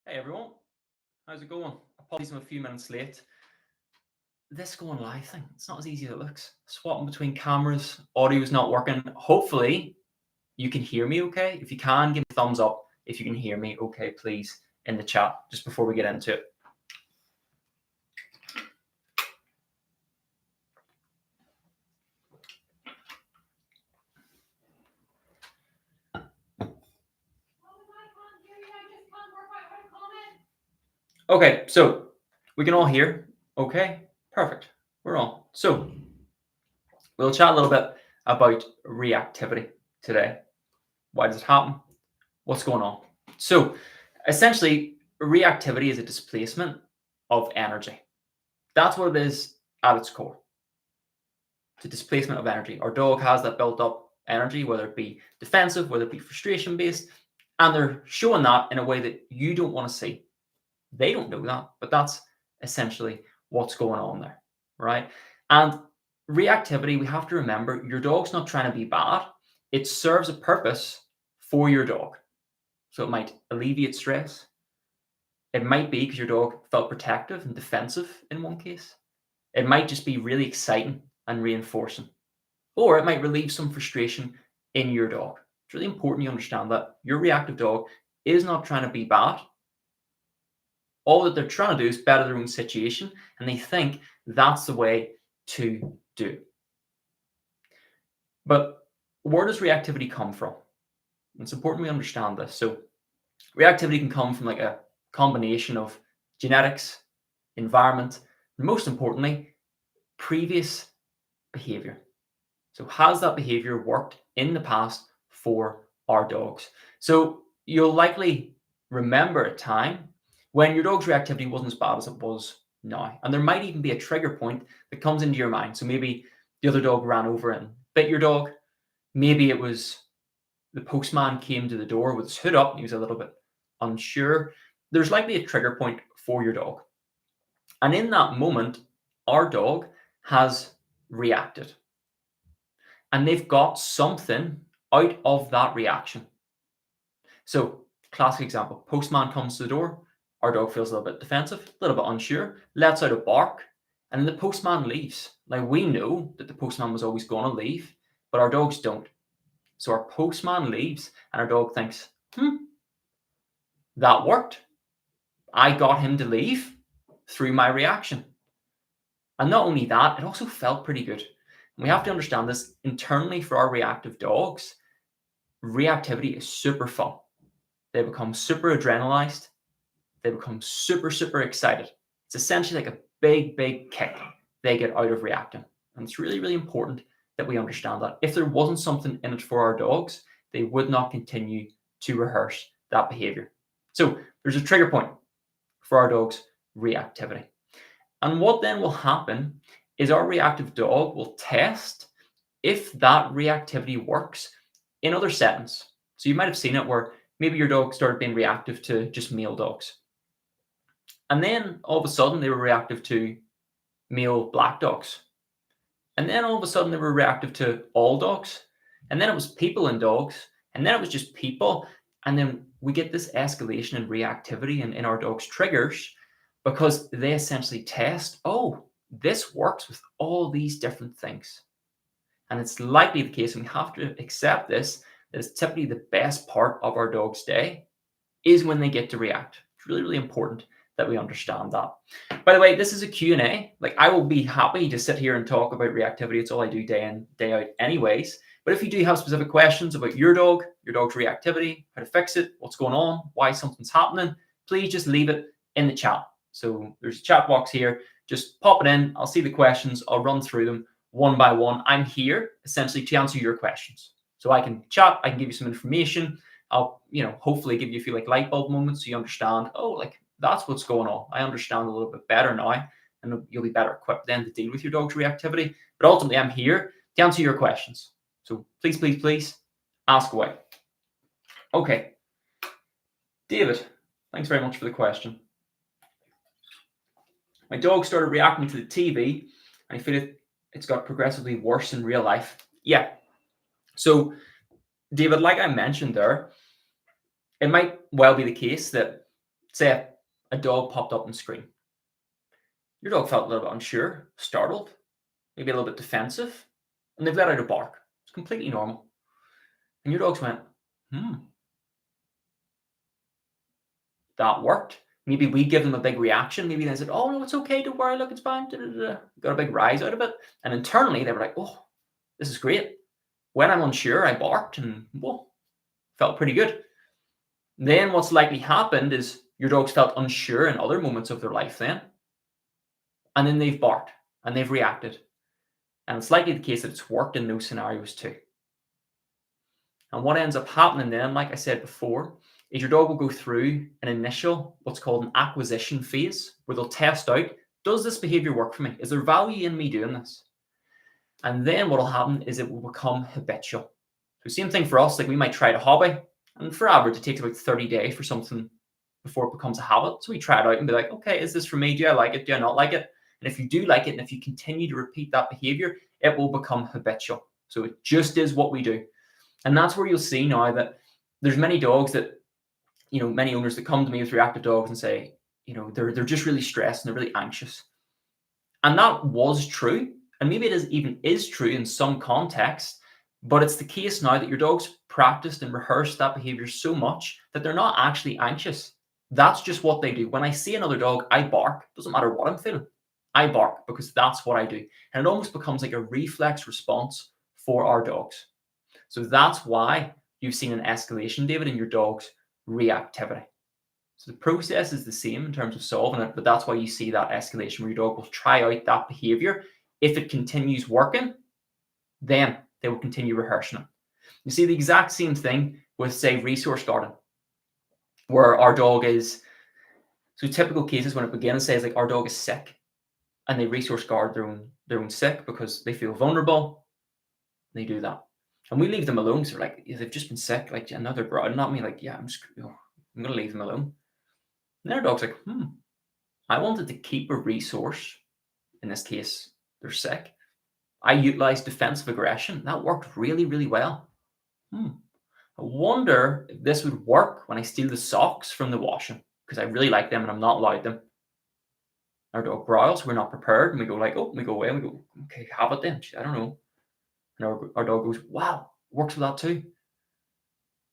Hey everyone, how's it going? Apologies, I'm a few minutes late. This going live thing, it's not as easy as it looks. Swapping between cameras, audio is not working. Hopefully you can hear me okay. If you can, give me a thumbs up if you can hear me okay, please, in the chat, just before we get into it. Okay, so we can all hear. Okay, perfect. We're on. So we'll chat a little bit about reactivity today. Why does it happen? What's going on? So essentially, reactivity is a displacement of energy. That's what it is at its core. It's a displacement of energy. Our dog has that built up energy, whether it be defensive, whether it be frustration based, and they're showing that in a way that you don't want to see. They don't know that, but that's essentially what's going on there, right? And reactivity, we have to remember your dog's not trying to be bad. It serves a purpose for your dog. So it might alleviate stress. It might be because your dog felt protective and defensive in one case. It might just be really exciting and reinforcing. Or it might relieve some frustration in your dog. It's really important you understand that your reactive dog is not trying to be bad. All that they're trying to do is better their own situation, and they think that's the way to do. But where does reactivity come from? It's important we understand this. So reactivity can come from like a combination of genetics, environment, and most importantly, previous behavior. So has that behavior worked in the past for our dogs? So you'll likely remember a time when your dog's reactivity wasn't as bad as it was now. And there might even be a trigger point that comes into your mind. So maybe the other dog ran over and bit your dog. Maybe it was the postman came to the door with his hood up and he was a little bit unsure. There's likely a trigger point for your dog. And in that moment, our dog has reacted. And they've got something out of that reaction. So, classic example, postman comes to the door, our dog feels a little bit defensive, a little bit unsure, lets out a bark, and then the postman leaves. Like, we know that the postman was always going to leave, but our dogs don't. So our postman leaves, and our dog thinks, that worked. I got him to leave through my reaction. And not only that, it also felt pretty good. And we have to understand this internally for our reactive dogs. Reactivity is super fun. They become super adrenalized. They become super, super excited. It's essentially like a big, big kick they get out of reacting. And it's really, really important that we understand that. If there wasn't something in it for our dogs, they would not continue to rehearse that behavior. So there's a trigger point for our dog's reactivity. And what then will happen is our reactive dog will test if that reactivity works in other settings. So you might have seen it where maybe your dog started being reactive to just male dogs. And then all of a sudden they were reactive to male black dogs. And then all of a sudden they were reactive to all dogs. And then it was people and dogs. And then it was just people. And then we get this escalation in reactivity in our dog's triggers because they essentially test, oh, this works with all these different things. And it's likely the case, and we have to accept this, that it's typically the best part of our dog's day is when they get to react. It's really, really important that we understand that. By the way, this is a Q&A. Like, I will be happy to sit here and talk about reactivity. It's all I do day in, day out anyways. But if you do have specific questions about your dog's reactivity, how to fix it, what's going on, why something's happening, please just leave it in the chat. So there's a chat box here. Just pop it in. I'll see the questions. I'll run through them one by one. I'm here essentially to answer your questions. So I can chat. I can give you some information. I'll, hopefully give you a few like light bulb moments so you understand, oh, like that's what's going on. I understand a little bit better now, and you'll be better equipped then to deal with your dog's reactivity. But ultimately, I'm here to answer your questions. So please, please, please ask away. Okay. David, thanks very much for the question. My dog started reacting to the TV, and I feel it's got progressively worse in real life. Yeah. So, David, like I mentioned there, it might well be the case that Say a dog popped up on screen. Your dog felt a little bit unsure, startled, maybe a little bit defensive, and they've let out a bark. It's completely normal. And your dogs went, hmm, that worked. Maybe we give them a big reaction. Maybe they said, oh, no, it's okay. Don't worry. Look, it's fine. Da, da, da. Got a big rise out of it. And internally, they were like, oh, this is great. When I'm unsure, I barked and whoa, felt pretty good. Then what's likely happened is your dogs felt unsure in other moments of their life then. And then they've barked and they've reacted. And it's likely the case that it's worked in those scenarios too. And what ends up happening then, like I said before, is your dog will go through an initial, what's called an acquisition phase, where they'll test out, does this behavior work for me? Is there value in me doing this? And then what will happen is it will become habitual. So same thing for us, like we might try a hobby, and for average, it takes about 30 days for something before it becomes a habit. So we try it out and be like, okay, is this for me? Do I like it? Do I not like it? And if you do like it, and if you continue to repeat that behavior, it will become habitual. So it just is what we do. And that's where you'll see now that there's many dogs that, many owners that come to me with reactive dogs and say, they're just really stressed and they're really anxious. And that was true. And maybe it is true in some context, but it's the case now that your dog's practiced and rehearsed that behavior so much that they're not actually anxious. That's just what they do. When I see another dog, I bark. Doesn't matter what I'm feeling. I bark because that's what I do. And it almost becomes like a reflex response for our dogs. So that's why you've seen an escalation, David, in your dog's reactivity. So the process is the same in terms of solving it, but that's why you see that escalation where your dog will try out that behavior. If it continues working, then they will continue rehearsing it. You see the exact same thing with, say, resource guarding, where our dog is, so typical cases when it begins, says like our dog is sick and they resource guard their own sick because they feel vulnerable. They do that. And we leave them alone. So like, yeah, they've just been sick, like another growling at me, like, yeah, I'm going to leave them alone. And their dog's like, I wanted to keep a resource. In this case, they're sick. I utilized defensive aggression. That worked really, really well. I wonder if this would work when I steal the socks from the washing because I really like them and I'm not allowed them. Our dog growls. We're not prepared. And we go like, oh, we go away. And we go, okay, have it then. I don't know. And our dog goes, wow, works with that too.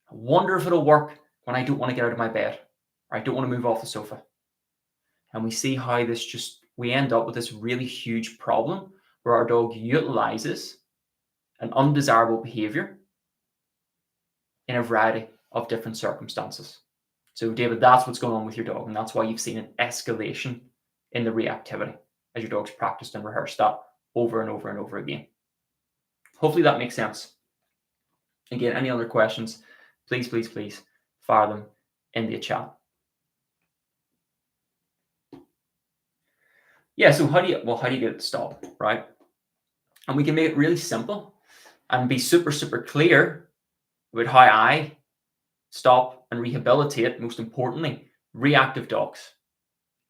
I wonder if it'll work when I don't want to get out of my bed or I don't want to move off the sofa. And we see how we end up with this really huge problem where our dog utilizes an undesirable behavior in a variety of different circumstances. So, David, that's what's going on with your dog. And that's why you've seen an escalation in the reactivity as your dog's practiced and rehearsed that over and over and over again. Hopefully that makes sense. Again, any other questions, please fire them in the chat. Yeah, so how do you get it to stop, right? And we can make it really simple and be super, super clear with how I stop and rehabilitate, most importantly, reactive dogs.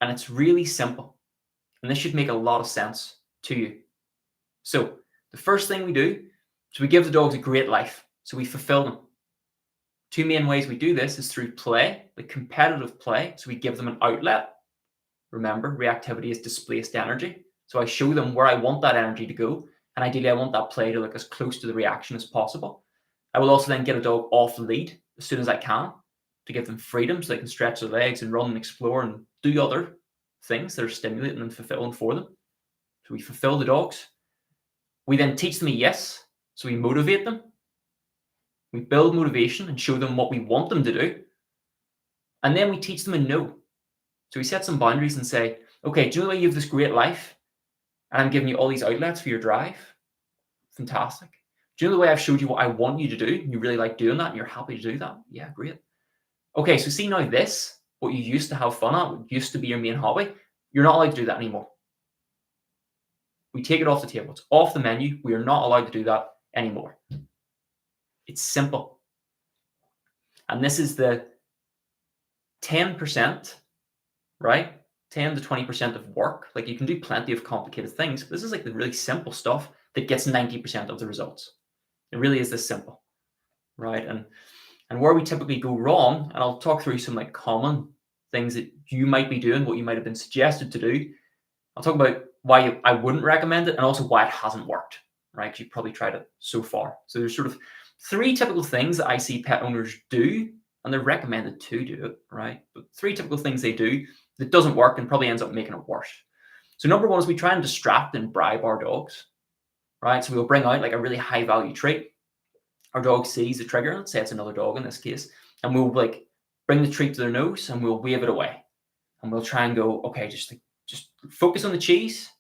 And it's really simple. And this should make a lot of sense to you. So the first thing we do is we give the dogs a great life. So we fulfill them. Two main ways we do this is through play, like competitive play. So we give them an outlet. Remember, reactivity is displaced energy. So I show them where I want that energy to go. And ideally, I want that play to look as close to the reaction as possible. I will also then get a dog off lead as soon as I can to give them freedom so they can stretch their legs and run and explore and do other things that are stimulating and fulfilling for them. So we fulfill the dogs. We then teach them a yes. So we motivate them. We build motivation and show them what we want them to do. And then we teach them a no. So we set some boundaries and say, okay, do you know that you have this great life? And I'm giving you all these outlets for your drive. Fantastic. Do you know the way I've showed you what I want you to do? And you really like doing that and you're happy to do that? Yeah, great. Okay, so see now this, what you used to have fun at, what used to be your main hobby, you're not allowed to do that anymore. We take it off the table. It's off the menu. We are not allowed to do that anymore. It's simple. And this is the 10%, right? 10 to 20% of work. Like you can do plenty of complicated things, but this is like the really simple stuff that gets 90% of the results. It really is this simple, right? And where we typically go wrong, and I'll talk through some like common things that you might be doing, what you might have been suggested to do. I'll talk about why I wouldn't recommend it and also why it hasn't worked, right? Because you've probably tried it so far. So there's sort of 3 typical things that I see pet owners do, and they're recommended to do it, right? But 3 typical things they do that doesn't work and probably ends up making it worse. So number 1 is we try and distract and bribe our dogs, right? So we'll bring out like a really high value treat. Our dog sees the trigger, let's say it's another dog in this case, and we'll like bring the treat to their nose and we'll wave it away. And we'll try and go, okay, just focus on the cheese,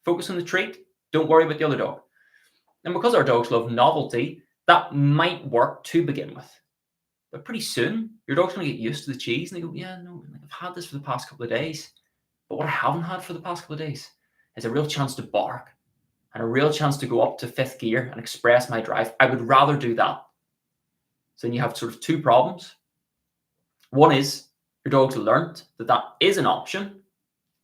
focus on the treat, don't worry about the other dog. And because our dogs love novelty, that might work to begin with. But pretty soon, your dog's going to get used to the cheese and they go, yeah, no, I've had this for the past couple of days. But what I haven't had for the past couple of days is a real chance to bark and a real chance to go up to 5th gear and express my drive. I would rather do that. So then you have sort of 2 problems. One is your dog's learned that that is an option,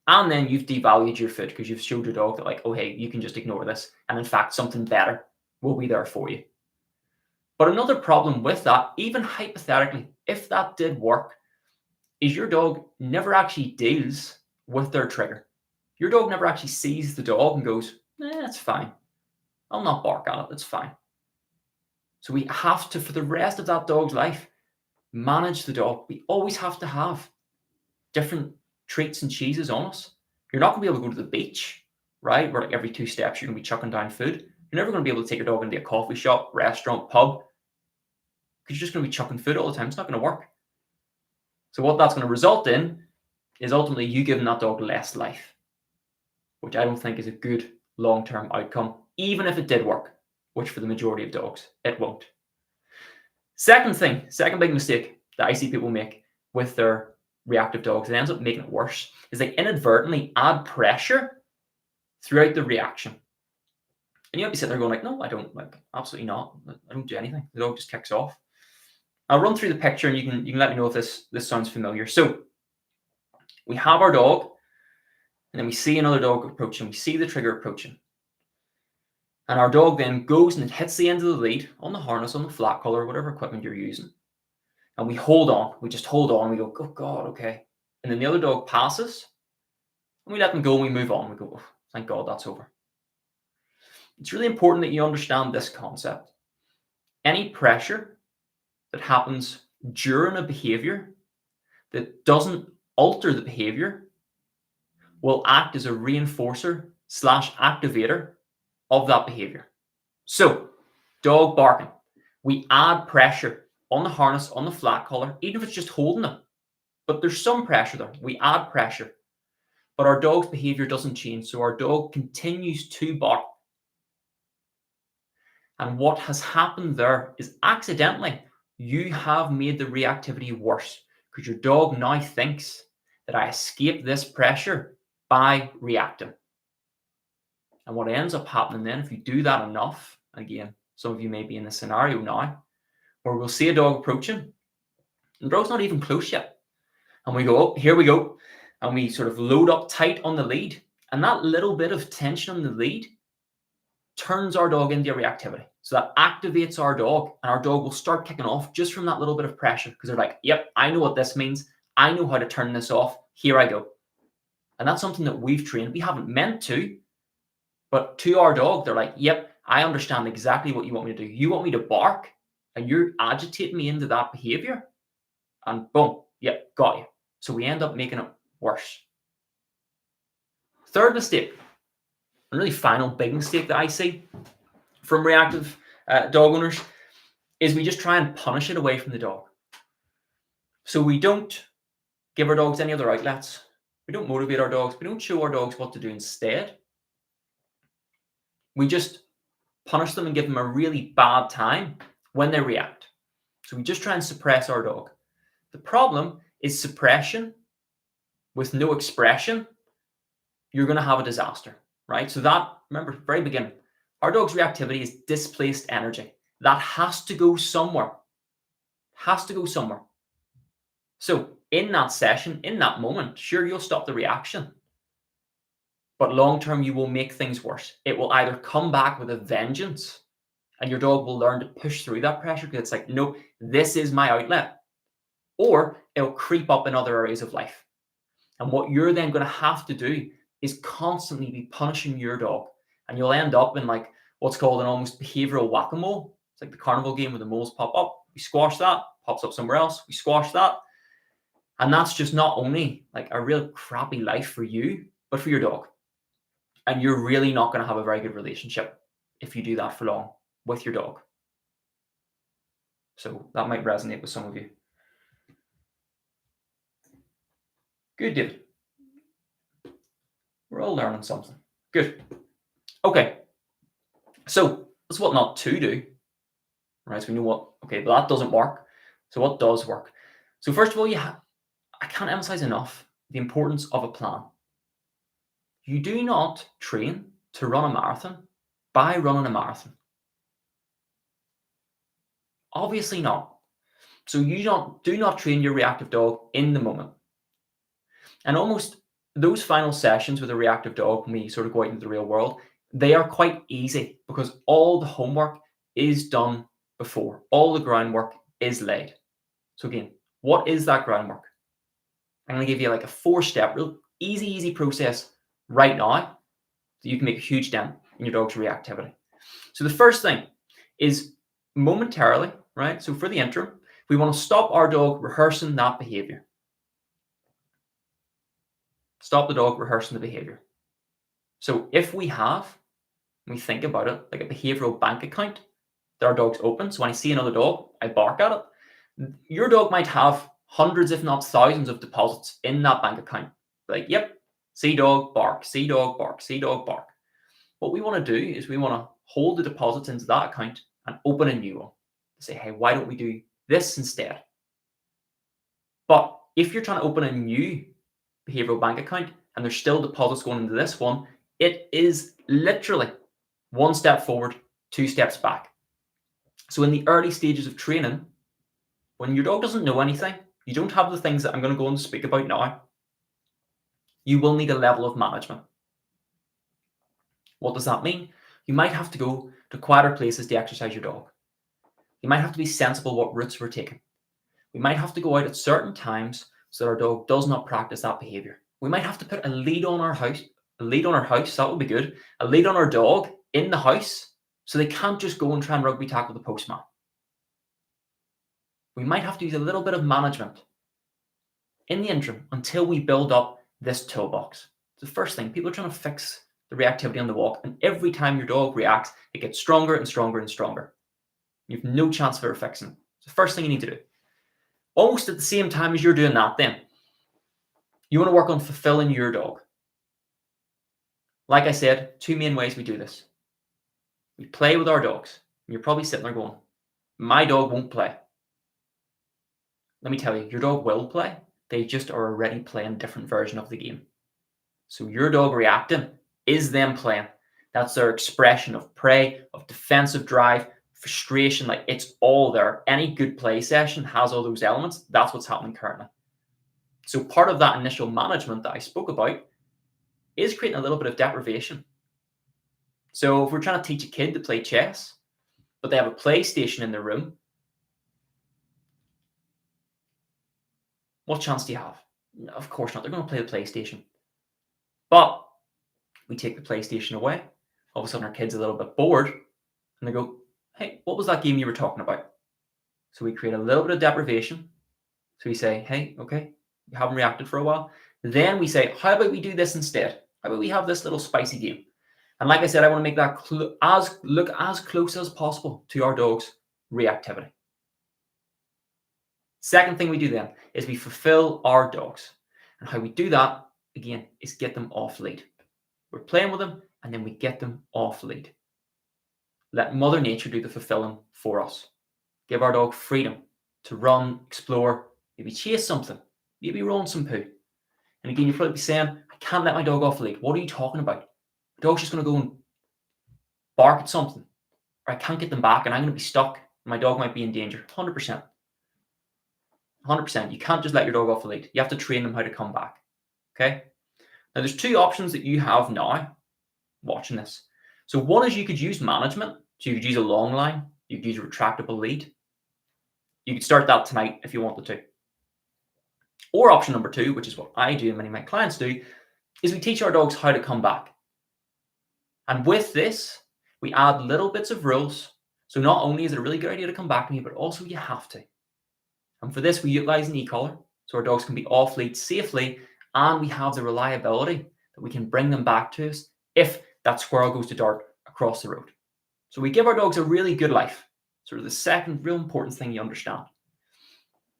and then you've devalued your food because you've showed your dog that like, oh, hey, you can just ignore this. And in fact, something better will be there for you. But another problem with that, even hypothetically, if that did work, is your dog never actually deals with their trigger. Your dog never actually sees the dog and goes, it's fine. I'll not bark at it. It's fine. So we have to, for the rest of that dog's life, manage the dog. We always have to have different treats and cheeses on us. You're not going to be able to go to the beach, right? Where like every 2 steps you're going to be chucking down food. You're never going to be able to take your dog into a coffee shop, restaurant, pub, because you're just going to be chucking food all the time. It's not going to work. So what that's going to result in is ultimately you giving that dog less life, which I don't think is a good long-term outcome, even if it did work, which for the majority of dogs, it won't. Second big mistake that I see people make with their reactive dogs, it ends up making it worse, is they inadvertently add pressure throughout the reaction. And you might be sitting there going like, no, I don't, like, absolutely not. I don't do anything. The dog just kicks off. I'll run through the picture and you can let me know if this sounds familiar. So we have our dog, and then we see another dog approaching. We see the trigger approaching. And our dog then goes and it hits the end of the lead on the harness, on the flat collar, whatever equipment you're using. And we hold on. We just hold on. We go, oh God, okay. And then the other dog passes, and we let them go and we move on. We go, oh, thank God that's over. It's really important that you understand this concept. Any pressure that happens during a behavior that doesn't alter the behavior will act as a reinforcer / activator of that behavior. So, dog barking, we add pressure on the harness, on the flat collar, even if it's just holding them. But there's some pressure there. We add pressure. But our dog's behavior doesn't change. So our dog continues to bark. And what has happened there is accidentally, you have made the reactivity worse because your dog now thinks that I escaped this pressure by reacting. And what ends up happening then, if you do that enough, again, some of you may be in the scenario now, where we'll see a dog approaching, and the dog's not even close yet. And we go, oh, here we go. And we sort of load up tight on the lead. And that little bit of tension on the lead turns our dog into reactivity. So that activates our dog, and our dog will start kicking off just from that little bit of pressure because they're like, yep, I know what this means. I know how to turn this off. Here I go. And that's something that we've trained. We haven't meant to, but to our dog, they're like, yep, I understand exactly what you want me to do. You want me to bark, and you're agitating me into that behavior. And boom, yep, got you. So we end up making it worse. Third mistake, and really final big mistake that I see from reactive dog owners, is we just try and punish it away from the dog. So we don't give our dogs any other outlets. We don't motivate our dogs. We don't show our dogs what to do instead. We just punish them and give them a really bad time when they react. So we just try and suppress our dog. The problem is suppression with no expression. You're going to have a disaster, right? So that, remember, very beginning, our dog's reactivity is displaced energy. That has to go somewhere. Has to go somewhere. So in that session, in that moment, sure, you'll stop the reaction. But long-term, you will make things worse. It will either come back with a vengeance, and your dog will learn to push through that pressure because it's like, no, this is my outlet. or it'll creep up in other areas of life. And what you're then going to have to do is constantly be punishing your dog. And you'll end up in like what's called an almost behavioral whack-a-mole. It's like the carnival game where the moles pop up. We squash that, pops up somewhere else. We squash that. And that's just not only like a real crappy life for you, but for your dog. And you're really not going to have a very good relationship if you do that for long with your dog. So that might resonate with some of you. Good, David. We're all learning something. Good. Okay. So that's what not to do. Right? So we know what, okay, but that doesn't work. So what does work? So first of all, I can't emphasize enough the importance of a plan. You do not train to run a marathon by running a marathon. Obviously not. So you do not train your reactive dog in the moment. And almost those final sessions with a reactive dog, when we sort of go out into the real world, they are quite easy because all the homework is done before. All the groundwork is laid. So again, what is that groundwork? I'm going to give you like a 4-step, real easy process right now so you can make a huge dent in your dog's reactivity. So the first thing is momentarily, right? So for the interim, we want to stop our dog rehearsing that behavior. Stop the dog rehearsing the behavior. So if we think about it like a behavioral bank account that our dog's open. So when I see another dog, I bark at it. Your dog might have hundreds, if not thousands, of deposits in that bank account. Like, yep, see dog, bark, see dog, bark, see dog, bark. What we want to do is we want to hold the deposits into that account and open a new one. Say, hey, why don't we do this instead? But if you're trying to open a new behavioral bank account and there's still deposits going into this one, it is literally 1 step forward, 2 steps back. So in the early stages of training, when your dog doesn't know anything, you don't have the things that I'm going to go on to speak about now, you will need a level of management. What does that mean? You might have to go to quieter places to exercise your dog. You might have to be sensible what routes we're taking. We might have to go out at certain times so that our dog does not practice that behavior. We might have to put a lead on our house, that would be good, a lead on our dog in the house so they can't just go and try and rugby tackle the postman. We might have to use a little bit of management in the interim until we build up this toolbox. It's the first thing. People are trying to fix the reactivity on the walk, and every time your dog reacts, it gets stronger and stronger and stronger. You have no chance of fixing it. It's the first thing you need to do. Almost at the same time as you're doing that, then, you want to work on fulfilling your dog. Like I said, 2 main ways we do this. We play with our dogs. And you're probably sitting there going, my dog won't play. Let me tell you, your dog will play. They just are already playing a different version of the game. So your dog reacting is them playing. That's their expression of prey, of defensive drive, frustration. Like, it's all there. Any good play session has all those elements. That's what's happening currently. So part of that initial management that I spoke about is creating a little bit of deprivation. So if we're trying to teach a kid to play chess, but they have a PlayStation in their room, what chance do you have? Of course not. They're going to play the PlayStation. But we take the PlayStation away. All of a sudden, our kid's a little bit bored. And they go, hey, what was that game you were talking about? So we create a little bit of deprivation. So we say, hey, okay, you haven't reacted for a while. Then we say, how about we do this instead? How about we have this little spicy game? And like I said, I want to make that look as close as possible to our dog's reactivity. Second thing we do then is we fulfill our dogs. And how we do that, again, is get them off lead. We're playing with them, and then we get them off lead. Let Mother Nature do the fulfilling for us. Give our dog freedom to run, explore, maybe chase something, maybe roll some poo. And again, you'll probably be saying, I can't let my dog off lead. What are you talking about? The dog's just going to go and bark at something, or I can't get them back, and I'm going to be stuck. My dog might be in danger. 100%. 100%. You can't just let your dog off the lead. You have to train them how to come back. Okay? Now, there's 2 options that you have now watching this. So one is you could use management. So you could use a long line. You could use a retractable lead. You could start that tonight if you wanted to. Or option number 2, which is what I do and many of my clients do, is we teach our dogs how to come back. And with this, we add little bits of rules. So not only is it a really good idea to come back to me, but also you have to. And for this, we utilize an e-collar, so our dogs can be off lead safely, and we have the reliability that we can bring them back to us if that squirrel goes to dart across the road. So we give our dogs a really good life. Sort of the second real important thing you understand.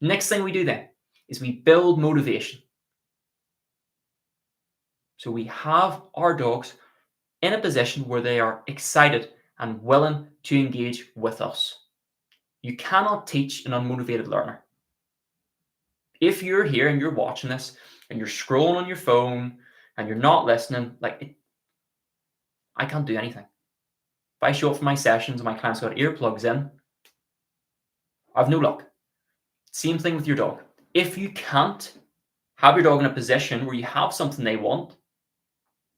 Next thing we do then is we build motivation. So we have our dogs in a position where they are excited and willing to engage with us. You cannot teach an unmotivated learner. If you're here and you're watching this and you're scrolling on your phone and you're not listening, I can't do anything. If I show up for my sessions and my clients got earplugs in, I've no luck. Same thing with your dog. If you can't have your dog in a position where you have something they want,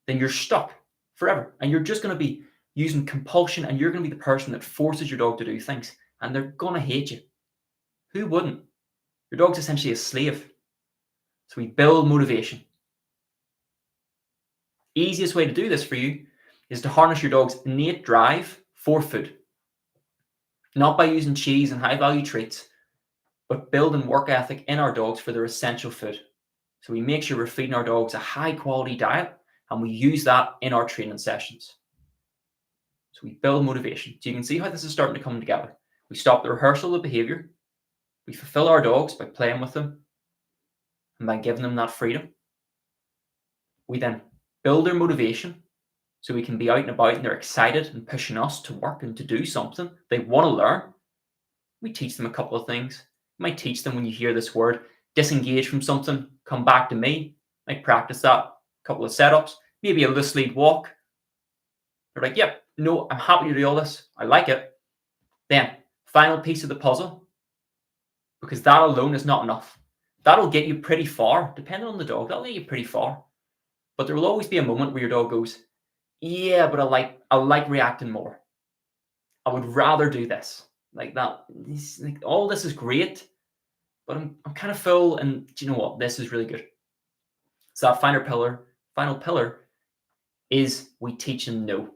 then you're stuck forever. And you're just going to be using compulsion, and you're going to be the person that forces your dog to do things. And they're going to hate you. Who wouldn't? Your dog's essentially a slave. So we build motivation. Easiest way to do this for you is to harness your dog's innate drive for food. Not by using cheese and high-value treats, but building work ethic in our dogs for their essential food. So we make sure we're feeding our dogs a high-quality diet, and we use that in our training sessions. So we build motivation. So you can see how this is starting to come together. We stop the rehearsal of behavior. We fulfill our dogs by playing with them and by giving them that freedom. We then build their motivation so we can be out and about and they're excited and pushing us to work and to do something. They want to learn. We teach them a couple of things. You might teach them when you hear this word, disengage from something, come back to me. You might practice that, a couple of setups, maybe a loose lead walk. They're like, yep, no, I'm happy to do all this. I like it. Then, final piece of the puzzle, because that alone is not enough. That'll get you pretty far, depending on the dog. That'll get you pretty far. But there will always be a moment where your dog goes, yeah, but I like reacting more. I would rather do this. Like that. All this is great, but I'm kind of full, and do you know what? This is really good. So that final pillar is we teach them no.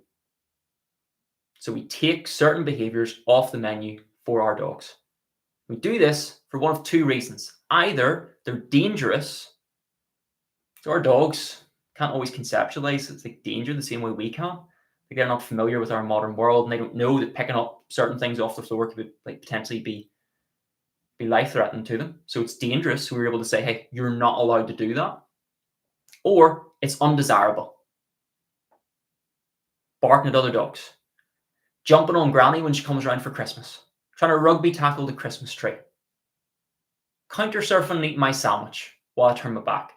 So we take certain behaviors off the menu for our dogs. We do this for one of two reasons. Either they're dangerous, so our dogs can't always conceptualize it's like danger the same way we can. Like they're not familiar with our modern world, and they don't know that picking up certain things off the floor could potentially be life-threatening to them. So it's dangerous. So we're able to say, hey, you're not allowed to do that. Or it's undesirable. Barking at other dogs. Jumping on Granny when she comes around for Christmas. Trying to rugby tackle the Christmas tree. Counter surfing and eating my sandwich while I turn my back.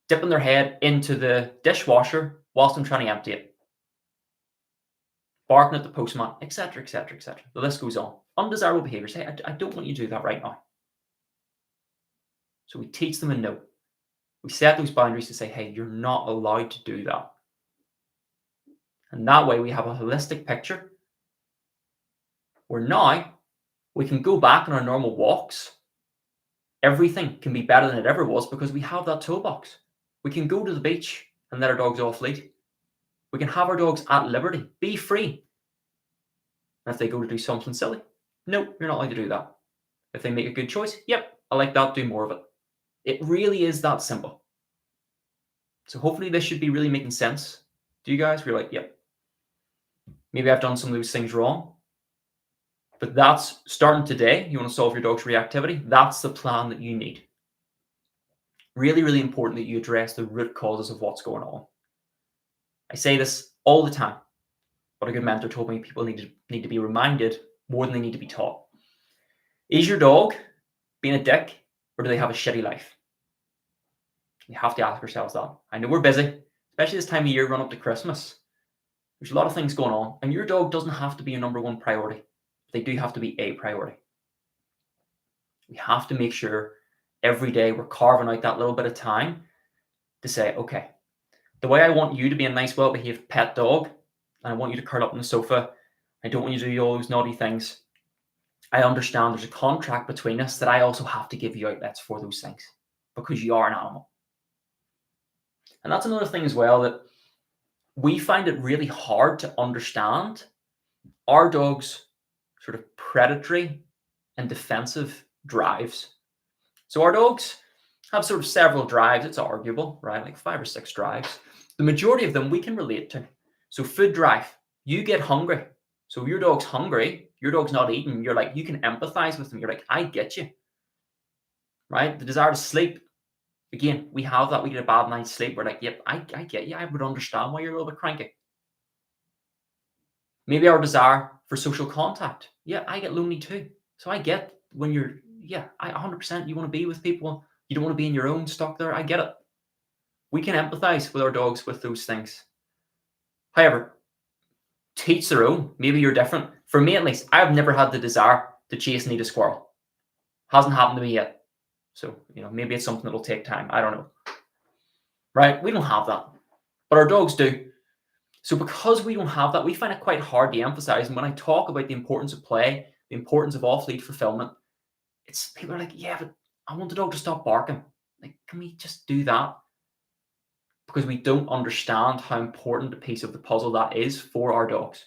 Dipping their head into the dishwasher whilst I'm trying to empty it. Barking at the postman, etc., etc., etc. The list goes on. Undesirable behaviors. Hey, I don't want you to do that right now. So we teach them a no. We set those boundaries to say, hey, you're not allowed to do that. And that way we have a holistic picture where now we can go back on our normal walks. Everything can be better than it ever was because we have that toolbox. We can go to the beach and let our dogs off lead. We can have our dogs at liberty, be free. And if they go to do something silly, no, you're not allowed to do that. If they make a good choice, yep, I like that, do more of it. It really is that simple. So hopefully this should be really making sense to you guys. We're like, yep, maybe I've done some of those things wrong. But that's starting today. You want to solve your dog's reactivity. That's the plan that you need. Really, really important that you address the root causes of what's going on. I say this all the time. What a good mentor told me, people need to be reminded more than they need to be taught. Is your dog being a dick, or do they have a shitty life? We have to ask ourselves that. I know we're busy, especially this time of year, run up to Christmas. There's a lot of things going on, and your dog doesn't have to be your number one priority. They do have to be a priority. We have to make sure every day we're carving out that little bit of time to say, okay, the way I want you to be a nice, well-behaved pet dog, and I want you to curl up on the sofa, I don't want you to do all those naughty things, I understand there's a contract between us that I also have to give you outlets for those things because you are an animal. And that's another thing as well, that we find it really hard to understand our dog's sort of predatory and defensive drives. So our dogs have sort of several drives. It's arguable, right? Like 5 or 6 drives. The majority of them we can relate to. So food drive, you get hungry. So your dog's hungry, your dog's not eating, you're like, you can empathize with them. You're like, I get you, right? The desire to sleep, again, we have that. We get a bad night's sleep. We're like, yep, I get you. I would understand why you're a little bit cranky. Maybe our desire for social contact. Yeah, I get lonely too. So I get when you're, yeah, I 100%, you want to be with people. You don't want to be in your own stuck there. I get it. We can empathize with our dogs with those things. However, teach their own. Maybe you're different. For me, at least, I've never had the desire to chase and eat a squirrel. Hasn't happened to me yet. So, maybe it's something that'll take time. I don't know. Right? We don't have that. But our dogs do. So because we don't have that, we find it quite hard to emphasize. And when I talk about the importance of play, the importance of off-lead fulfillment, it's people are like, yeah, but I want the dog to stop barking. Like, can we just do that? Because we don't understand how important a piece of the puzzle that is for our dogs.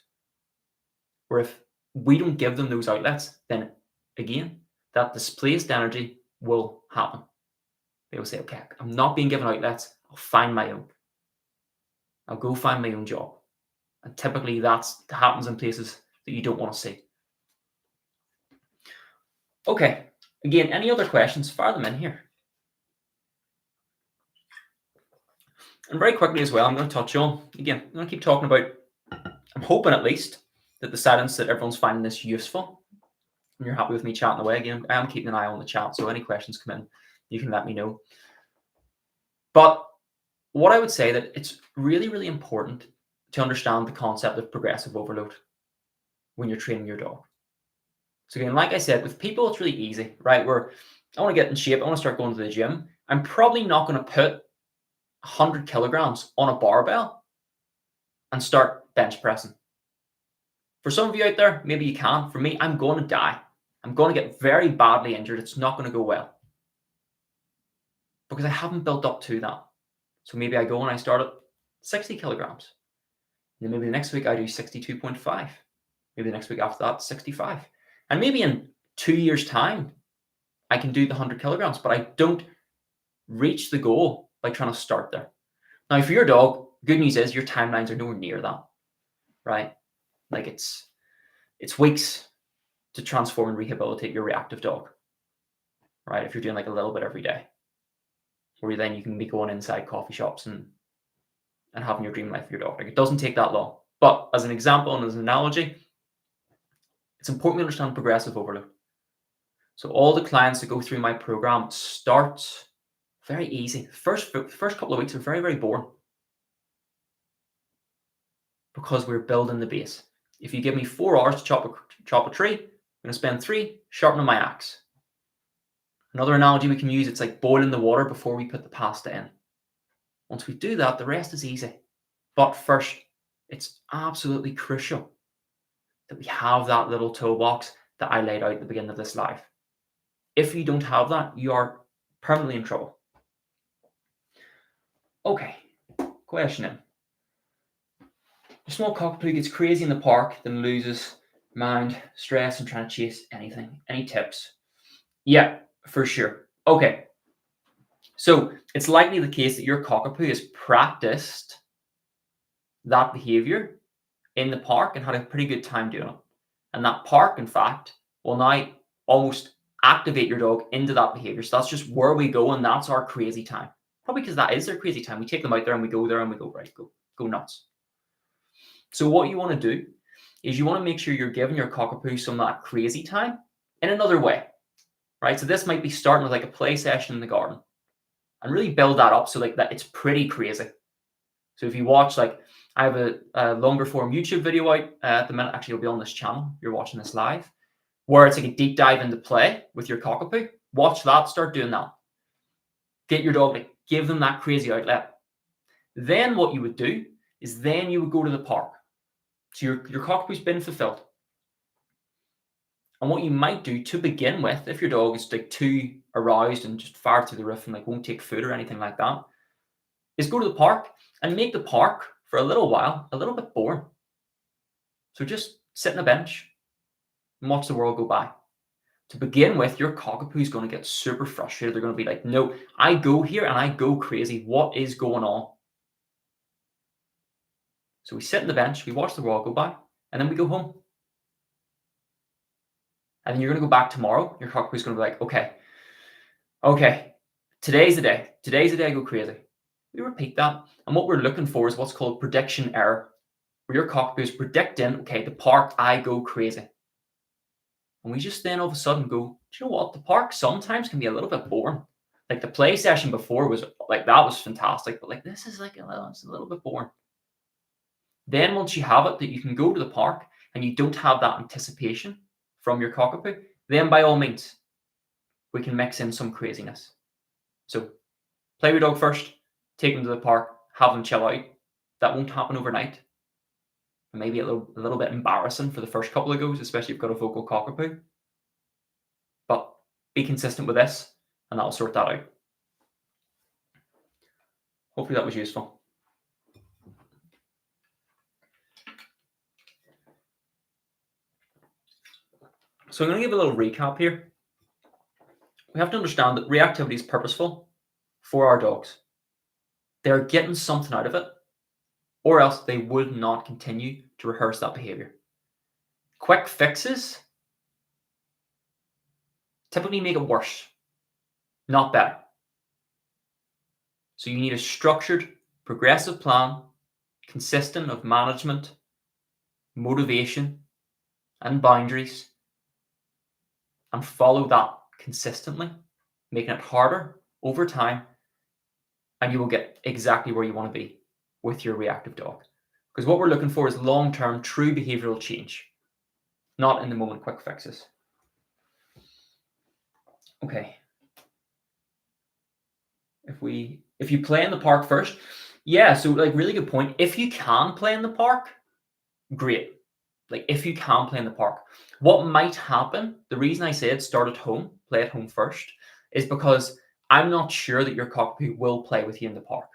Where if we don't give them those outlets, then again, that displaced energy will happen. They will say, okay, I'm not being given outlets. I'll find my own. I'll go find my own job. And typically that happens in places that you don't want to see. Okay, again, any other questions? Fire them in here. And very quickly as well, I'm going to touch on, again, I'm going to keep talking about, I'm hoping at least, that the sentence that everyone's finding this useful. And you're happy with me chatting away. Again, I am keeping an eye on the chat, so any questions come in, you can let me know. But what I would say that it's really, really important to understand the concept of progressive overload when you're training your dog. So again, like I said, with people, it's really easy, right? Where I want to get in shape, I want to start going to the gym. I'm probably not going to put 100 kilograms on a barbell and start bench pressing. For some of you out there, maybe you can. For me, I'm going to die. I'm going to get very badly injured. It's not going to go well because I haven't built up to that. So maybe I go and I start at 60 kilograms. And then maybe the next week I do 62.5. Maybe the next week after that, 65. And maybe in 2 years' time, I can do the 100 kilograms, but I don't reach the goal by trying to start there. Now, for your dog, good news is your timelines are nowhere near that, right? Like it's weeks to transform and rehabilitate your reactive dog, right? If you're doing like a little bit every day, where then you can be going inside coffee shops and having your dream life for your dog. Like it doesn't take that long. But as an example and as an analogy, it's important to understand progressive overload. So all the clients that go through my program start very easy. First couple of weeks are very, very boring because we're building the base. If you give me 4 hours to chop a tree, I'm going to spend 3 sharpening my axe. Another analogy we can use, it's like boiling the water before we put the pasta in. Once we do that, the rest is easy. But first, it's absolutely crucial that we have that little toolbox that I laid out at the beginning of this live. If you don't have that, you are permanently in trouble. Okay, question in. A small cockapoo gets crazy in the park, then loses mind, stress, and trying to chase anything. Any tips? Yeah, for sure. Okay. So it's likely the case that your cockapoo has practiced that behavior in the park and had a pretty good time doing it. And that park, in fact, will now almost activate your dog into that behavior. So that's just where we go, and that's our crazy time. Probably because that is their crazy time. We take them out there and we go there and we go, right, go nuts. So what you want to do is you want to make sure you're giving your cockapoo some of that crazy time in another way, right? So this might be starting with like a play session in the garden and really build that up so like that it's pretty crazy. So if you watch, like I have a longer form YouTube video out at the minute, actually it'll be on this channel, you're watching this live, where it's like a deep dive into play with your cockapoo. Watch that, start doing that. Get your dog, like give them that crazy outlet. Then what you would do is then you would go to the park. So your cockapoo's been fulfilled. And what you might do to begin with, if your dog is like too aroused and just fired through the roof and like won't take food or anything like that, is go to the park and make the park for a little while a little bit boring. So just sit on a bench and watch the world go by. To begin with, your cockapoo is going to get super frustrated. They're going to be like, no, I go here and I go crazy. What is going on? So we sit on the bench, we watch the world go by, and then we go home. And then you're going to go back tomorrow. Your cockapoo is going to be like, okay, today's the day. Today's the day I go crazy. We repeat that. And what we're looking for is what's called prediction error, where your cockapoo is predicting, okay, the park, I go crazy. And we just then all of a sudden go, do you know what? The park sometimes can be a little bit boring. Like the play session before was like, that was fantastic. But like, this is like, it's a little bit boring. Then once you have it, that you can go to the park and you don't have that anticipation from your cockapoo, then by all means, we can mix in some craziness. So play with your dog first, take them to the park, have them chill out. That won't happen overnight. Maybe a little bit embarrassing for the first couple of goes, especially if you've got a vocal cockapoo. But be consistent with this, and that'll sort that out. Hopefully that was useful. So I'm going to give a little recap here. We have to understand that reactivity is purposeful for our dogs. They're getting something out of it, or else they would not continue to rehearse that behavior. Quick fixes typically make it worse, not better. So you need a structured, progressive plan, consistent of management, motivation, and boundaries, and follow that consistently, making it harder over time, and you will get exactly where you want to be with your reactive dog. Because what we're looking for is long-term, true behavioral change, not in the moment quick fixes. Okay. If you play in the park first, yeah, so like really good point. If you can play in the park, great. Like if you can play in the park, what might happen, the reason I said start at home, play at home first, is because I'm not sure that your cockapoo will play with you in the park.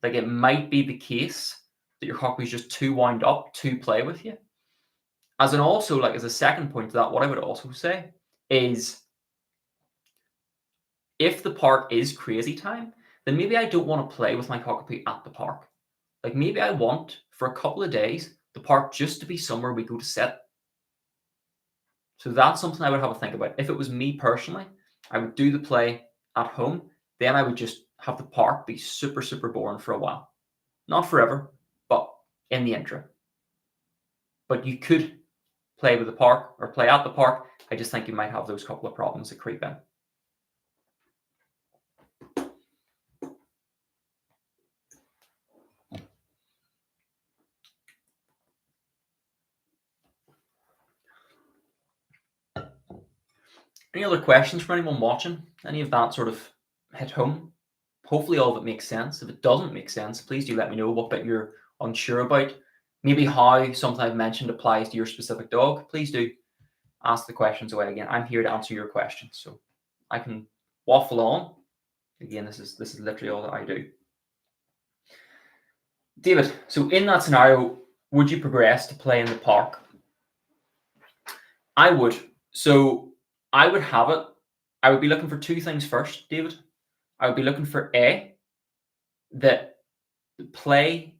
Like it might be the case that your cockapoo is just too wound up to play with you. As a second point to that, what I would also say is if the park is crazy time, then maybe I don't want to play with my cockapoo at the park. Like maybe I want for a couple of days the park just to be somewhere we go to sit. So that's something I would have a think about. If it was me personally, I would do the play at home. Then I would just have the park be super, super boring for a while. Not forever, but in the interim. But you could play with the park or play at the park. I just think you might have those couple of problems that creep in. Any other questions from anyone watching? Any of that sort of hit home? Hopefully all of it makes sense. If it doesn't make sense, please do let me know what bit you're unsure about. Maybe how something I've mentioned applies to your specific dog. Please do ask the questions away again. I'm here to answer your questions. So I can waffle on. Again, this is literally all that I do. David, so in that scenario, would you progress to play in the park? I would. So I would have it. I would be looking for two things first, David. I would be looking for that the play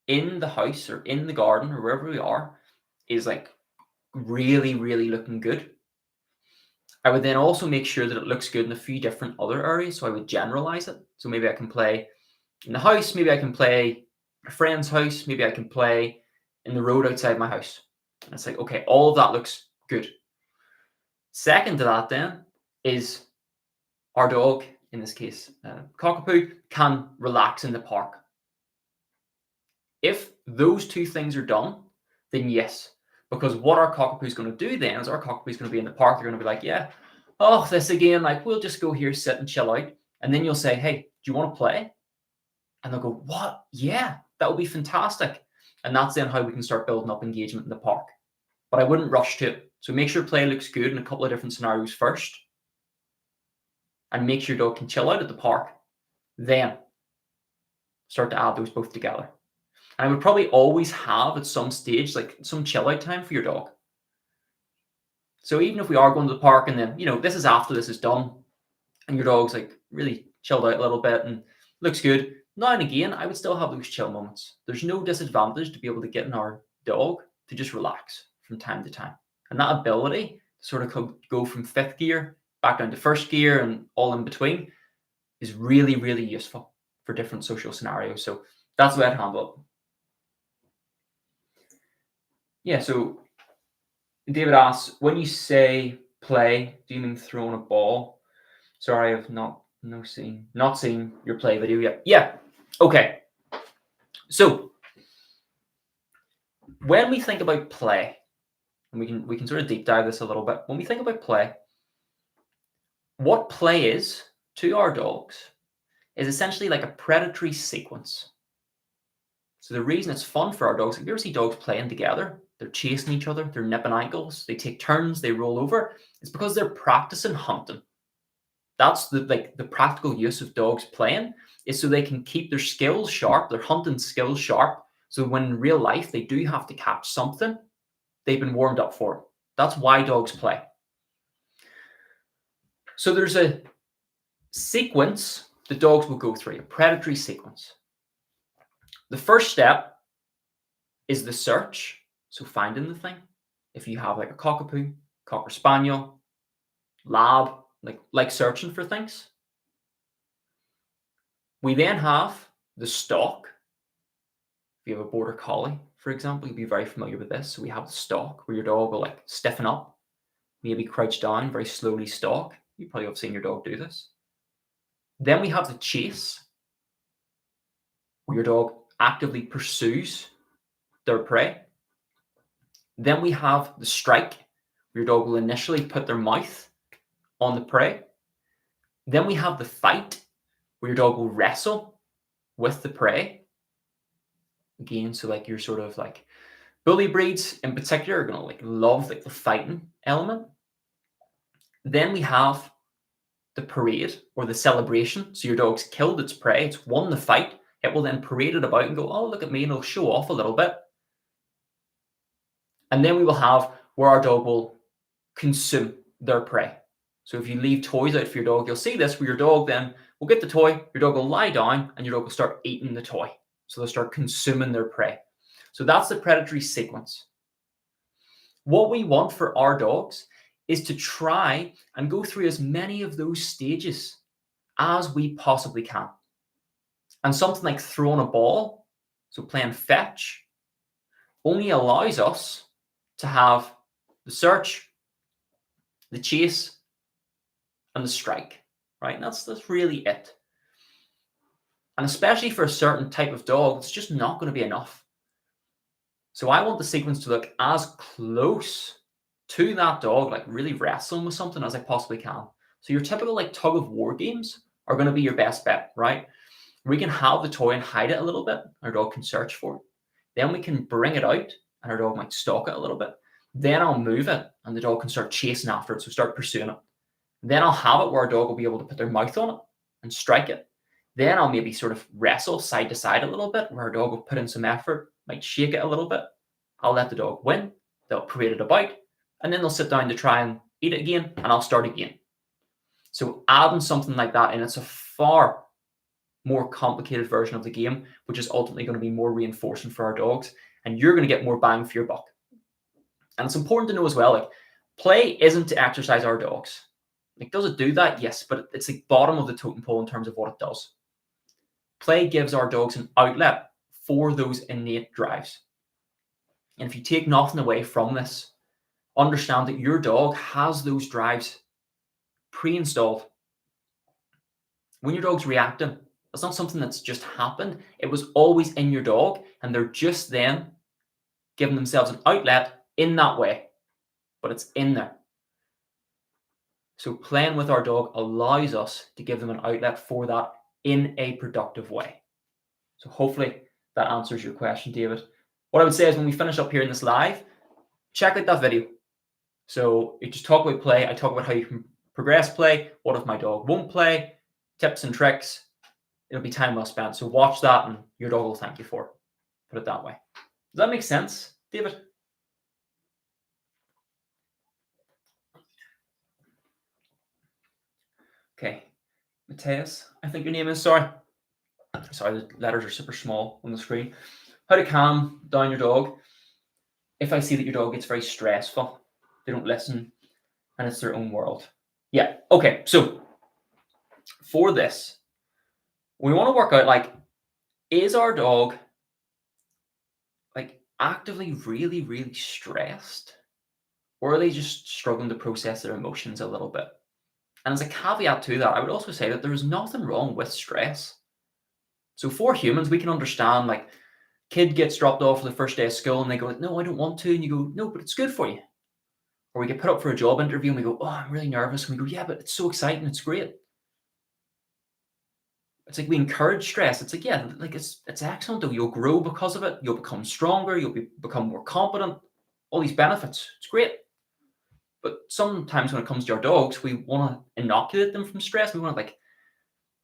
in the house or in the garden or wherever we are is like really, really looking good. I would then also make sure that it looks good in a few different other areas. So I would generalize it. So maybe I can play in the house, maybe I can play at a friend's house, maybe I can play in the road outside my house. And it's like, okay, all of that looks good. Second to that then is our dog, in this case, Cockapoo, can relax in the park. If those two things are done, then yes. Because what our Cockapoo is going to do then is our Cockapoo is going to be in the park. They're going to be like, yeah, oh, this again, like we'll just go here, sit and chill out. And then you'll say, hey, do you want to play? And they'll go, what? Yeah, that would be fantastic. And that's then how we can start building up engagement in the park. But I wouldn't rush to it. So make sure play looks good in a couple of different scenarios first, and make sure your dog can chill out at the park. Then start to add those both together. And I would probably always have at some stage like some chill out time for your dog. So even if we are going to the park and then, this is after this is done and your dog's like really chilled out a little bit and looks good, now and again, I would still have those chill moments. There's no disadvantage to be able to get in our dog to just relax from time to time. And that ability to sort of go from fifth gear back down to first gear and all in between is really, really useful for different social scenarios. So that's the way I'd handle it. Yeah, so David asks, when you say play, do you mean throwing a ball? Sorry, I've not seen your play video yet. Yeah, okay. So when we think about play, and we can sort of deep dive this a little bit. When we think about play, what play is to our dogs is essentially like a predatory sequence. So the reason it's fun for our dogs, if you ever see dogs playing together, they're chasing each other, they're nipping ankles, they take turns, they roll over. It's because they're practicing hunting. That's the practical use of dogs playing, is so they can keep their skills sharp, their hunting skills sharp. So when in real life they do have to catch something, they've been warmed up for it. That's why dogs play. So there's a sequence the dogs will go through, a predatory sequence. The first step is the search, so finding the thing. If you have like a cockapoo, cocker spaniel, lab, like searching for things. We then have the stalk. If you have a border collie, for example, you'll be very familiar with this. So we have the stalk where your dog will like stiffen up, maybe crouch down, very slowly stalk. You probably have seen your dog do this. Then we have the chase, where your dog actively pursues their prey. Then we have the strike, where your dog will initially put their mouth on the prey. Then we have the fight, where your dog will wrestle with the prey. Again, so like your sort of like bully breeds in particular are going to like love like the fighting element. Then we have the parade or the celebration. So your dog's killed its prey, it's won the fight. It will then parade it about and go, oh, look at me, and it'll show off a little bit. And then we will have where our dog will consume their prey. So if you leave toys out for your dog, you'll see this where your dog then will get the toy, your dog will lie down, and your dog will start eating the toy. So they'll start consuming their prey. So that's the predatory sequence. What we want for our dogs is to try and go through as many of those stages as we possibly can. And something like throwing a ball, so playing fetch, only allows us to have the search, the chase, and the strike, right? And that's really it. And especially for a certain type of dog, it's just not going to be enough. So I want the sequence to look as close to that dog, like really wrestling with something as I possibly can. So your typical like tug of war games are going to be your best bet, right? We can have the toy and hide it a little bit. Our dog can search for it. Then we can bring it out and our dog might stalk it a little bit. Then I'll move it and the dog can start chasing after it, so start pursuing it. Then I'll have it where our dog will be able to put their mouth on it and strike it. Then I'll maybe sort of wrestle side to side a little bit where our dog will put in some effort, might shake it a little bit. I'll let the dog win. They'll parade it about and then they'll sit down to try and eat it again and I'll start again. So adding something like that, and it's a far more complicated version of the game, which is ultimately going to be more reinforcing for our dogs, and you're going to get more bang for your buck. And it's important to know as well, like play isn't to exercise our dogs. Like, does it do that? Yes, but it's the bottom of the totem pole in terms of what it does. Play gives our dogs an outlet for those innate drives. And if you take nothing away from this, understand that your dog has those drives pre-installed. When your dog's reacting, it's not something that's just happened. It was always in your dog, and they're just then giving themselves an outlet in that way, but it's in there. So playing with our dog allows us to give them an outlet for that in a productive way. So hopefully that answers your question, David. What I would say is when we finish up here in this live, check out that video. So you just talk about play. I talk about how you can progress play. What if my dog won't play? Tips and tricks. It'll be time well spent. So watch that and your dog will thank you for it. Put it that way. Does that make sense, David? Okay. Mateus, I think your name is. Sorry, the letters are super small on the screen. How to calm down your dog. If I see that your dog gets very stressful, they don't listen, and it's their own world. Yeah. Okay. So for this, we want to work out, like, is our dog like actively really, really stressed? Or are they just struggling to process their emotions a little bit? And as a caveat to that, I would also say that there is nothing wrong with stress. So for humans, we can understand, like, kid gets dropped off for the first day of school and they go, no, I don't want to. And you go, no, but it's good for you. Or we get put up for a job interview and we go, oh, I'm really nervous. And we go, yeah, but it's so exciting. It's great. It's like we encourage stress. It's like, yeah, like it's excellent though. You'll grow because of it. You'll become stronger. Become more competent. All these benefits. It's great. But sometimes when it comes to our dogs, we want to inoculate them from stress. We want to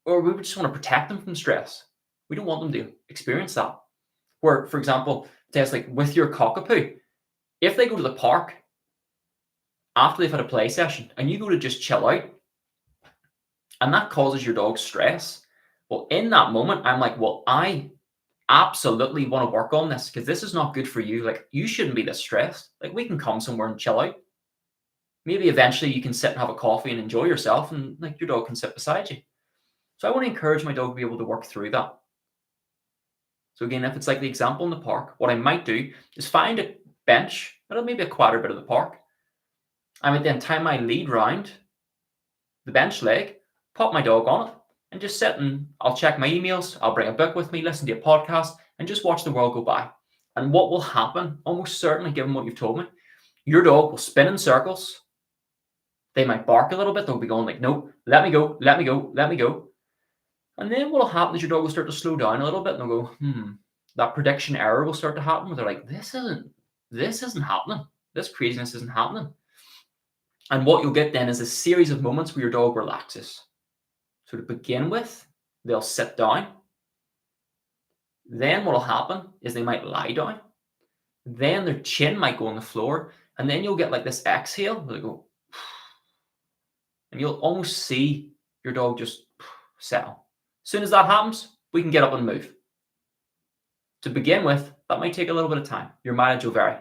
or we just want to protect them from stress. We don't want them to experience that. Where, for example, test like with your cockapoo, if they go to the park after they've had a play session and you go to just chill out, and that causes your dog stress, well, in that moment, I'm like, well, I absolutely want to work on this because this is not good for you. Like, you shouldn't be this stressed. Like, we can come somewhere and chill out. Maybe eventually you can sit and have a coffee and enjoy yourself, and like your dog can sit beside you. So I want to encourage my dog to be able to work through that. So again, if it's like the example in the park, what I might do is find a bench, maybe a quieter bit of the park. I might then tie my lead round the bench leg, pop my dog on it, and just sit and I'll check my emails, I'll bring a book with me, listen to a podcast, and just watch the world go by. And what will happen, almost certainly given what you've told me, your dog will spin in circles. They might bark a little bit. They'll be going like, no, let me go, let me go, let me go. And then what will happen is your dog will start to slow down a little bit and they'll go, that prediction error will start to happen where they're like, this isn't happening. This craziness isn't happening. And what you'll get then is a series of moments where your dog relaxes. So to begin with, they'll sit down. Then what will happen is they might lie down. Then their chin might go on the floor. And then you'll get like this exhale where they go, and you'll almost see your dog just settle. As soon as that happens, we can get up and move. To begin with, that might take a little bit of time. Your mileage will vary.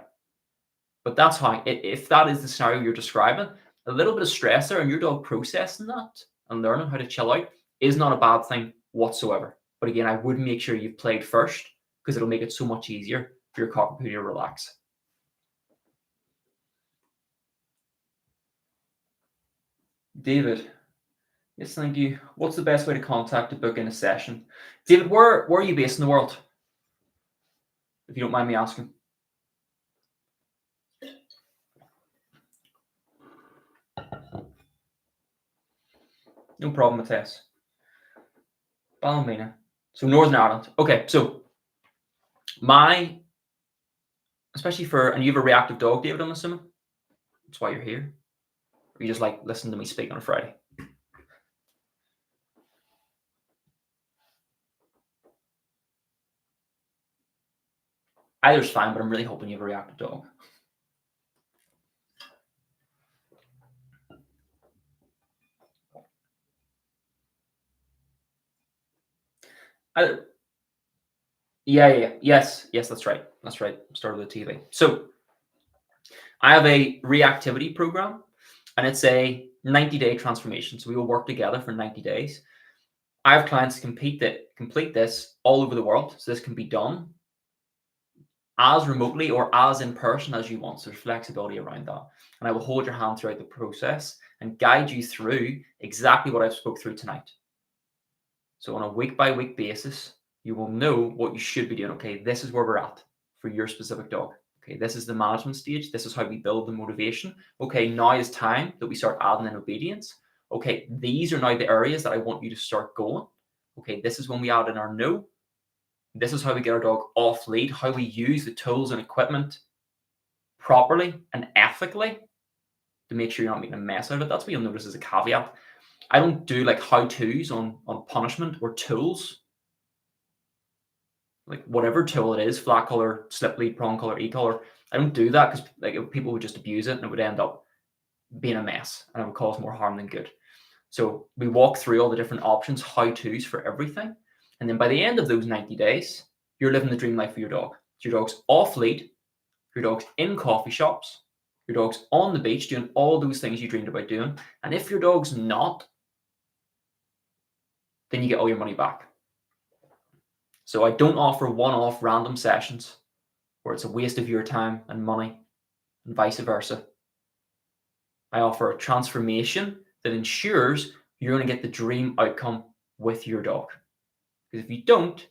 But that's how, if that is the scenario you're describing, a little bit of stress there and your dog processing that and learning how to chill out is not a bad thing whatsoever. But again, I would make sure you've played first because it'll make it so much easier for your cockapoo to relax. David, yes, thank you. What's the best way to contact to book in a session? David, where are you based in the world? If you don't mind me asking. No problem, Matthias. Ballymena. So Northern Ireland. Okay, so especially and you have a reactive dog, David, I'm assuming? That's why you're here. Or you just like listen to me speak on a Friday? Either's fine, but I'm really hoping you have a reactive dog. Yes, that's right. Start with the TV. So I have a reactivity program, and it's a 90-day transformation. So we will work together for 90 days. I have clients complete this all over the world. So this can be done as remotely or as in person as you want. So there's flexibility around that. And I will hold your hand throughout the process and guide you through exactly what I've spoke through tonight. So on a week-by-week basis, you will know what you should be doing. Okay, this is where we're at for your specific dog. Okay, this is the management stage. This is how we build the motivation. Okay, now is time that we start adding in obedience. Okay, these are now the areas that I want you to start going. Okay, this is when we add in our no. This is how we get our dog off lead, how we use the tools and equipment properly and ethically. to make sure you're not making a mess out of it. That's what you'll notice as a caveat. I don't do like how-tos on punishment or tools. Like whatever tool it is, flat color, slip lead, prong color, e-color. I don't do that because like people would just abuse it and it would end up being a mess and it would cause more harm than good. So we walk through all the different options, how-tos for everything. And then by the end of those 90 days, you're living the dream life for your dog. So your dog's off lead, your dog's in coffee shops, your dog's on the beach doing all those things you dreamed about doing. And if your dog's not, then you get all your money back. So I don't offer one-off random sessions where it's a waste of your time and money and vice versa. I offer a transformation that ensures you're going to get the dream outcome with your dog. Because if you don't,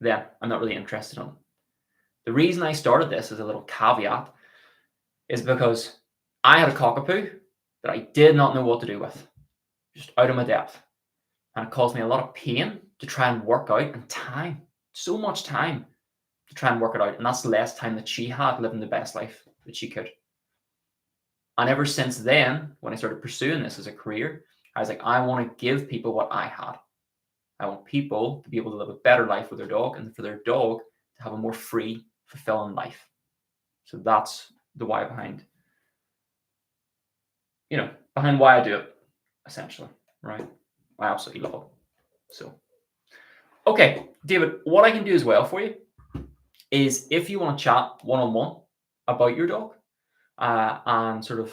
then I'm not really interested in it. The reason I started this as a little caveat is because I had a cockapoo that I did not know what to do with, just out of my depth. And it caused me a lot of pain to try and work out, and time, so much time to try and work it out. And that's less time that she had living the best life that she could. And ever since then, when I started pursuing this as a career, I was like, I want to give people what I had. I want people to be able to live a better life with their dog and for their dog to have a more free, fulfilling life. So that's the why behind, behind why I do it, essentially, right? I absolutely love it. So, okay, David, what I can do as well for you is if you want to chat one-on-one about your dog, and sort of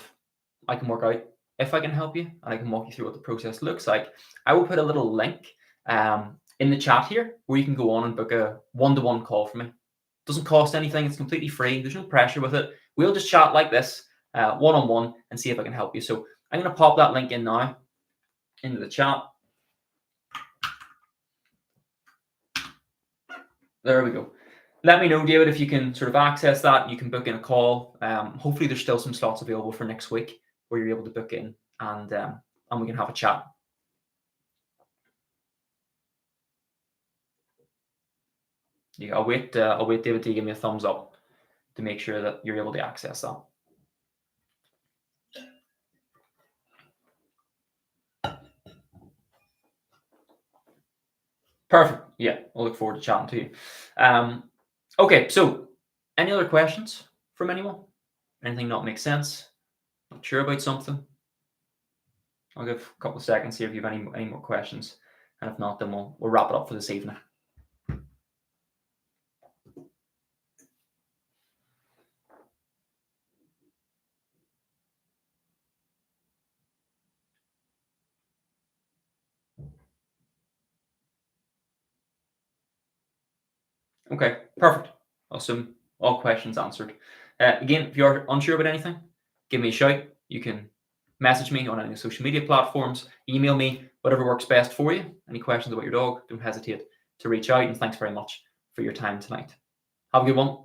I can work out if I can help you and I can walk you through what the process looks like. I will put a little link in the chat here where you can go on and book a one-to-one call for me. It doesn't cost anything. It's completely free. There's no pressure with it. We'll just chat like this, one-on-one, and see if I can help you. So I'm going to pop that link in now into the chat. There we go. Let me know, David, if you can sort of access that. You can book in a call. Hopefully there's still some slots available for next week where you're able to book in and we can have a chat. Yeah, I'll wait, David, to give me a thumbs up to make sure that you're able to access that. Perfect. Yeah, I'll look forward to chatting to you. Okay, so any other questions from anyone? Anything not make sense? Not sure about something? I'll give a couple of seconds here if you have any more questions. And if not, then we'll wrap it up for this evening. Okay, perfect. Awesome. All questions answered. Again, if you're unsure about anything, give me a shout. You can message me on any social media platforms, email me, whatever works best for you. Any questions about your dog, don't hesitate to reach out. And thanks very much for your time tonight. Have a good one.